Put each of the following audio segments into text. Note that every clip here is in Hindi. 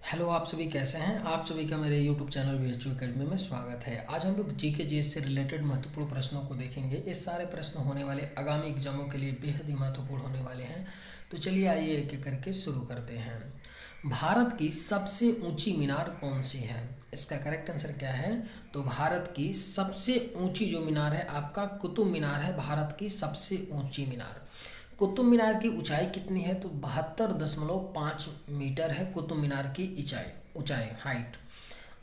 हेलो, आप सभी कैसे हैं। आप सभी का मेरे यूट्यूब चैनल बीएचयू एकेडमी में स्वागत है। आज हम लोग जीके जीएस से रिलेटेड महत्वपूर्ण प्रश्नों को देखेंगे। ये सारे प्रश्न होने वाले आगामी एग्जामों के लिए बेहद ही महत्वपूर्ण होने वाले हैं। तो चलिए आइए एक एक करके शुरू करते हैं। भारत की सबसे ऊंची मीनार कौन सी है? इसका करेक्ट आंसर क्या है? तो भारत की सबसे ऊंची जो मीनार है आपका कुतुब मीनार है। भारत की सबसे ऊंची मीनार कुतुब मीनार की ऊंचाई कितनी है? तो 72.5 मीटर है कुतुब मीनार की ऊंचाई ऊंचाई हाइट।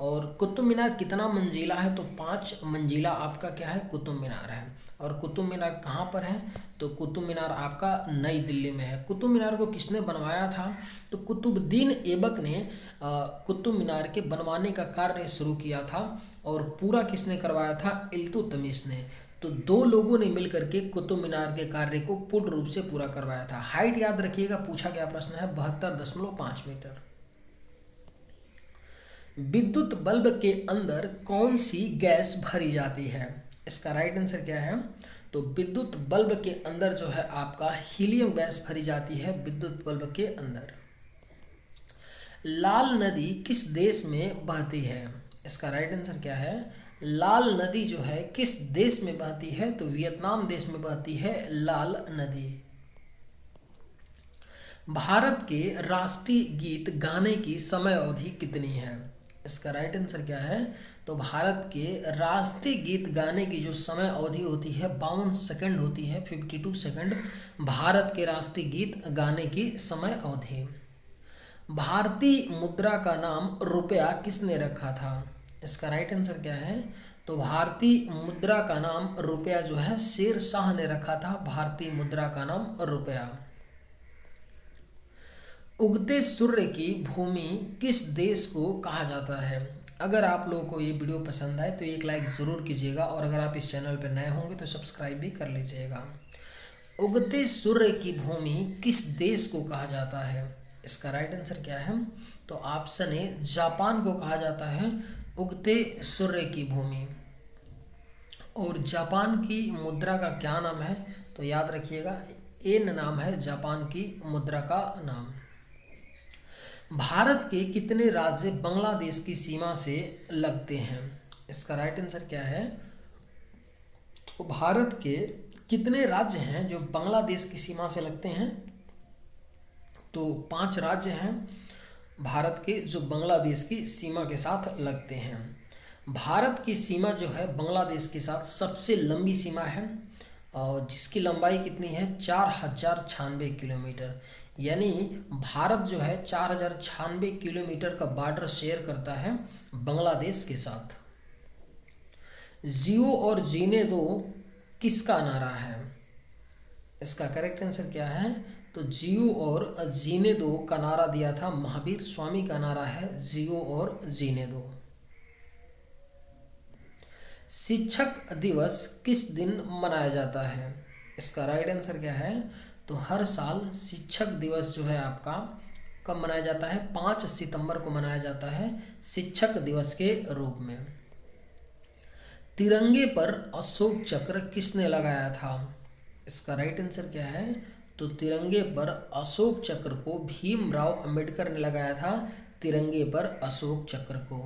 और कुतुब मीनार कितना मंजिला है? तो 5 मंजिला आपका क्या है? कुतुब मीनार है। और कुतुब मीनार कहाँ पर है? तो कुतुब मीनार आपका नई दिल्ली में है। कुतुब मीनार को किसने बनवाया था? तो कुतुबुद्दीन ऐबक ने कुतुब मीनार के बनवाने का कार्य शुरू किया था। और पूरा किसने करवाया था? इल्तुतमिश ने। तो दो लोगों ने मिलकर के कुतुब मीनार के कार्य को पूर्ण रूप से पूरा करवाया था। हाइट याद रखिएगा, पूछा गया प्रश्न है 72.5 मीटर। विद्युत बल्ब के अंदर कौन सी गैस भरी जाती है? इसका राइट आंसर क्या है? तो विद्युत बल्ब के अंदर जो है आपका हीलियम गैस भरी जाती है विद्युत बल्ब के अंदर। लाल नदी किस देश में बहती है? इसका राइट आंसर क्या है? लाल नदी जो है किस देश में बहती है? तो वियतनाम देश में बहती है लाल नदी। भारत के राष्ट्रीय गीत गाने की समय अवधि कितनी है? इसका राइट आंसर क्या है? तो भारत के राष्ट्रीय गीत गाने की जो समय अवधि होती है 52 सेकंड होती है, 52 सेकंड भारत के राष्ट्रीय गीत गाने की समय अवधि। भारतीय मुद्रा का नाम रुपया किसने रखा था? इसका राइट आंसर क्या है? तो भारतीय मुद्रा का नाम रुपया जो है शेर शाह ने रखा था। भारतीय मुद्रा का नाम रुपया। उगते सूर्य की भूमि किस देश को कहा जाता है? अगर आप लोगों को ये वीडियो पसंद आए तो एक लाइक ज़रूर कीजिएगा, और अगर आप इस चैनल पर नए होंगे तो सब्सक्राइब भी कर लीजिएगा। उगते सूर्य की भूमि किस देश को कहा जाता है? इसका राइट आंसर क्या है? तो ऑप्शन ए जापान को कहा जाता है उगते सूर्य की भूमि। और जापान की मुद्रा का क्या नाम है? तो याद रखिएगा, एन नाम है जापान की मुद्रा का नाम। भारत के कितने राज्य बांग्लादेश की सीमा से लगते हैं? इसका राइट आंसर क्या है? तो भारत के कितने राज्य हैं जो बांग्लादेश की सीमा से लगते हैं? तो 5 राज्य हैं भारत के जो बांग्लादेश की सीमा के साथ लगते हैं। भारत की सीमा जो है बांग्लादेश के साथ सबसे लंबी सीमा है, और जिसकी लंबाई कितनी है? 4096 किलोमीटर। यानी भारत जो है 4096 किलोमीटर का बॉर्डर शेयर करता है बांग्लादेश के साथ। जियो और जीने दो किसका नारा है? इसका करेक्ट आंसर क्या है? तो जियो और जीने दो का नारा दिया था महावीर स्वामी का नारा है जियो और जीने दो। शिक्षक दिवस किस दिन मनाया जाता है? इसका राइट आंसर क्या है? तो हर साल शिक्षक दिवस जो है आपका कब मनाया जाता है? 5 सितंबर को मनाया जाता है शिक्षक दिवस के रूप में। तिरंगे पर अशोक चक्र किसने लगाया था? इसका राइट आंसर क्या है? तो तिरंगे पर अशोक चक्र को भीमराव अंबेडकर ने लगाया था। तिरंगे पर अशोक चक्र को।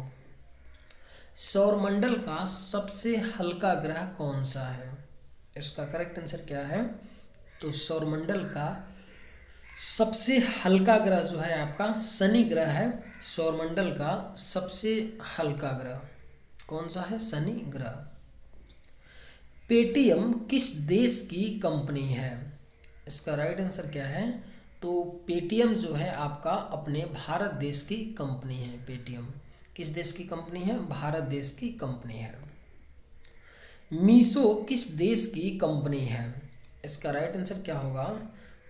सौरमंडल का सबसे हल्का ग्रह कौन सा है? इसका करेक्ट आंसर क्या है? तो सौरमंडल का सबसे हल्का ग्रह जो है आपका शनि ग्रह है। सौरमंडल का सबसे हल्का ग्रह कौन सा है? शनि ग्रह। पेटीएम किस देश की कंपनी है? इसका राइट आंसर क्या है? तो पेटीएम जो है आपका अपने भारत देश की कंपनी है। पेटीएम किस देश की कंपनी है? भारत देश की कंपनी है। मीशो किस देश की कंपनी है? इसका राइट आंसर क्या होगा?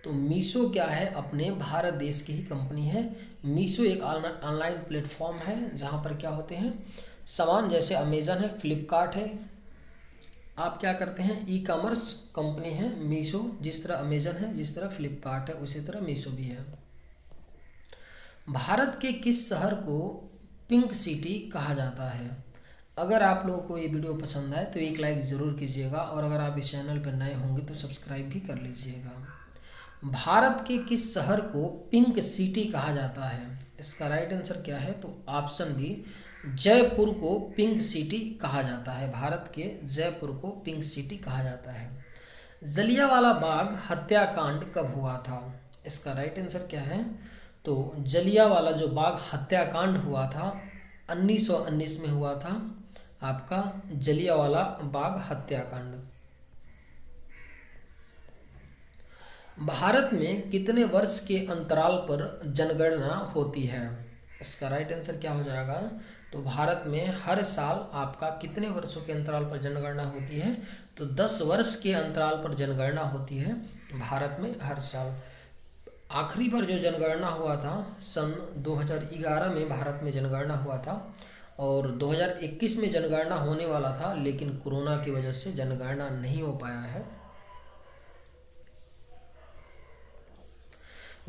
तो मीशो क्या है? अपने भारत देश की ही कंपनी है। मीशो एक ऑनलाइन प्लेटफॉर्म है जहाँ पर क्या होते हैं सामान, जैसे अमेजन है, फ्लिपकार्ट है। आप क्या करते हैं? ई कॉमर्स कंपनी है मीशो। जिस तरह अमेजन है, जिस तरह फ्लिपकार्ट है, उसी तरह मीशो भी है। भारत के किस शहर को पिंक सिटी कहा जाता है? अगर आप लोगों को ये वीडियो पसंद आए तो एक लाइक ज़रूर कीजिएगा, और अगर आप इस चैनल पर नए होंगे तो सब्सक्राइब भी कर लीजिएगा। भारत के किस शहर को पिंक सिटी कहा जाता है? इसका राइट आंसर क्या है? तो ऑप्शन बी, जयपुर को पिंक सिटी कहा जाता है। भारत के जयपुर को पिंक सिटी कहा जाता है। जलियांवाला बाग हत्याकांड कब हुआ था? इसका राइट आंसर क्या है? तो जलियांवाला जो बाग हत्याकांड हुआ था 1919 में हुआ था आपका जलियांवाला बाग हत्याकांड। भारत में कितने वर्ष के अंतराल पर जनगणना होती है? इसका राइट आंसर क्या हो जाएगा? तो भारत में हर साल आपका कितने वर्षों के अंतराल पर जनगणना होती है? तो 10 वर्ष के अंतराल पर जनगणना होती है भारत में हर साल। आखिरी बार जो जनगणना हुआ था सन 2011 में भारत में जनगणना हुआ था और 2021 में जनगणना होने वाला था, लेकिन कोरोना की वजह से जनगणना नहीं हो पाया है।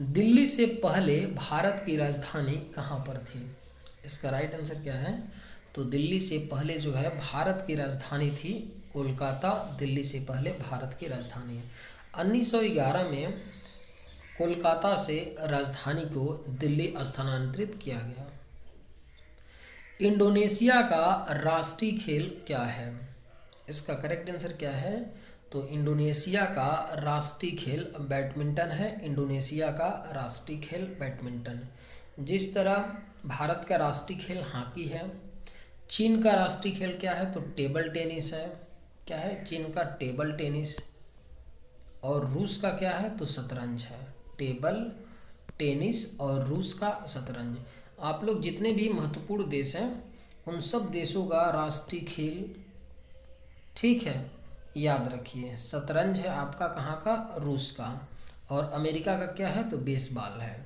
दिल्ली से पहले भारत की राजधानी कहाँ पर थी? इसका राइट आंसर क्या है? तो दिल्ली से पहले जो है भारत की राजधानी थी कोलकाता। दिल्ली से पहले भारत की राजधानी है। 1911 में कोलकाता से राजधानी को दिल्ली स्थानांतरित किया गया। इंडोनेशिया का राष्ट्रीय खेल क्या है? इसका करेक्ट आंसर क्या है? तो इंडोनेशिया का राष्ट्रीय खेल बैडमिंटन है। इंडोनेशिया का राष्ट्रीय खेल बैडमिंटन। जिस तरह भारत का राष्ट्रीय खेल हॉकी है, चीन का राष्ट्रीय खेल क्या है? तो टेबल टेनिस है। क्या है? चीन का टेबल टेनिस। और रूस का क्या है? तो शतरंज है। टेबल टेनिस और रूस का शतरंज। आप लोग जितने भी महत्वपूर्ण देश हैं उन सब देशों का राष्ट्रीय खेल, ठीक है, याद रखिए। शतरंज है आपका कहाँ का? रूस का। और अमेरिका का क्या है? तो बेसबॉल है।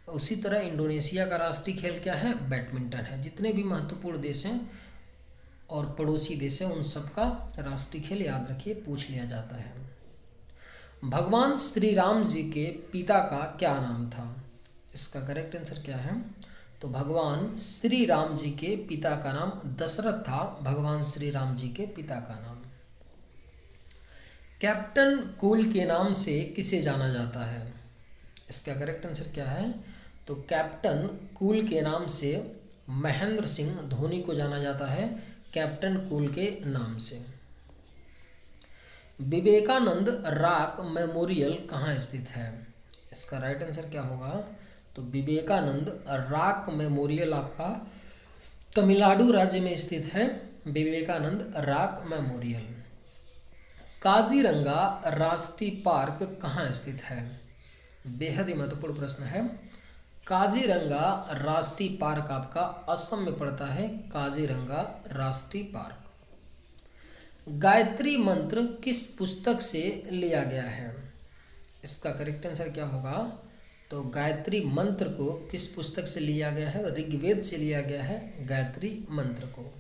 उसी तरह इंडोनेशिया का राष्ट्रीय खेल क्या है? बैडमिंटन है। जितने भी महत्वपूर्ण देश हैं और पड़ोसी देश हैं उन सब का राष्ट्रीय खेल याद रखिए, पूछ लिया जाता है। भगवान श्री राम जी के पिता का क्या नाम था? इसका करेक्ट आंसर क्या है? तो भगवान श्री राम जी के पिता का नाम दशरथ था। भगवान श्री राम जी के पिता का नाम। कैप्टन कूल के नाम से किसे जाना जाता है? इसका करेक्ट आंसर क्या है? तो कैप्टन कूल के नाम से महेंद्र सिंह धोनी को जाना जाता है कैप्टन कूल के नाम से। विवेकानंद रॉक मेमोरियल कहाँ स्थित है? इसका राइट आंसर क्या होगा? तो विवेकानंद रॉक मेमोरियल आपका तमिलनाडु राज्य में स्थित है। Vivekananda rock memorial. काजीरंगा राष्ट्रीय पार्क कहाँ स्थित है? बेहद ही महत्वपूर्ण प्रश्न है। काजीरंगा राष्ट्रीय पार्क आपका असम में पड़ता है। काजीरंगा राष्ट्रीय पार्क। गायत्री मंत्र किस पुस्तक से लिया गया है? इसका करेक्ट आंसर क्या होगा? तो गायत्री मंत्र को किस पुस्तक से लिया गया है? ऋग्वेद से लिया गया है गायत्री मंत्र को।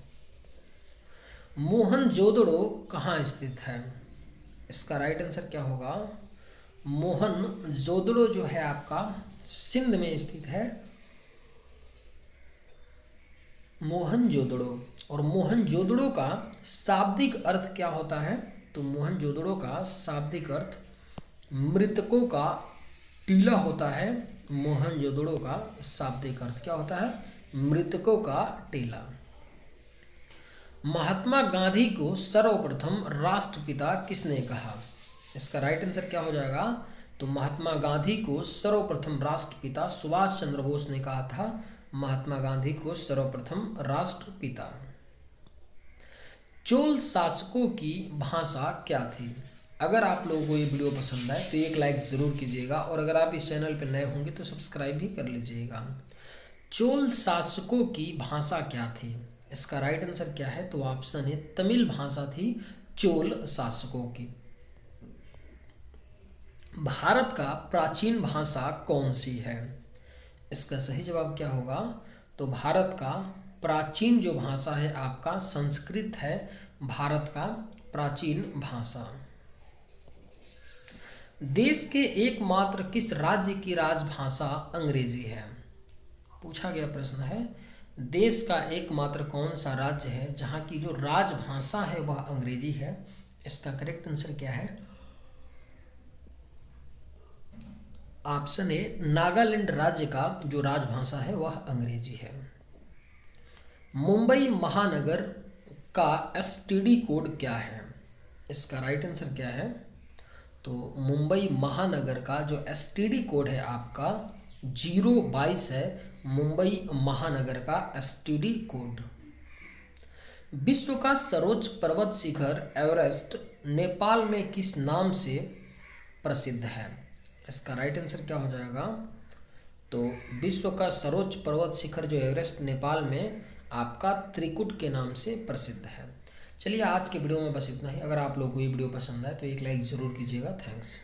मोहनजोदड़ो कहाँ स्थित है? इसका राइट आंसर क्या होगा? मोहनजोदड़ो जो है आपका सिंध में स्थित है। मोहनजोदड़ो। और मोहनजोदड़ो का शाब्दिक अर्थ क्या होता है? तो मोहनजोदड़ो का शाब्दिक अर्थ मृतकों का टीला होता है। मोहनजोदड़ो का शाब्दिक अर्थ क्या होता है? मृतकों का टीला। महात्मा गांधी को सर्वप्रथम राष्ट्रपिता किसने कहा? इसका राइट आंसर क्या हो जाएगा? तो महात्मा गांधी को सर्वप्रथम राष्ट्रपिता सुभाष चंद्र बोस ने कहा था। महात्मा गांधी को सर्वप्रथम राष्ट्रपिता। चोल शासकों की भाषा क्या थी? अगर आप लोगों को ये वीडियो पसंद आए तो एक लाइक ज़रूर कीजिएगा और अगर आप इस चैनल पर नए होंगे तो सब्सक्राइब भी कर लीजिएगा। चोल शासकों की भाषा क्या थी? इसका राइट आंसर क्या है? तो ऑप्शन है तमिल भाषा थी चोल शासकों की। भारत का प्राचीन भाषा कौन सी है? इसका सही जवाब क्या होगा? तो भारत का प्राचीन जो भाषा है आपका संस्कृत है। भारत का प्राचीन भाषा। देश के एकमात्र किस राज्य की राजभाषा अंग्रेजी है? पूछा गया प्रश्न है। देश का एकमात्र कौन सा राज्य है जहाँ की जो राजभाषा है वह अंग्रेजी है? इसका करेक्ट आंसर क्या है? ऑप्शन ए, नागालैंड राज्य का जो राजभाषा है वह अंग्रेजी है। मुंबई महानगर का एसटीडी कोड क्या है? इसका राइट आंसर क्या है? तो मुंबई महानगर का जो एसटीडी कोड है आपका 022 है, मुंबई महानगर का एसटीडी कोड। विश्व का सर्वोच्च पर्वत शिखर एवरेस्ट नेपाल में किस नाम से प्रसिद्ध है? इसका राइट आंसर क्या हो जाएगा? तो विश्व का सर्वोच्च पर्वत शिखर जो एवरेस्ट नेपाल में आपका त्रिकुट के नाम से प्रसिद्ध है। चलिए आज के वीडियो में बस इतना ही। अगर आप लोगों को ये वीडियो पसंद आए तो एक लाइक ज़रूर कीजिएगा। थैंक्स।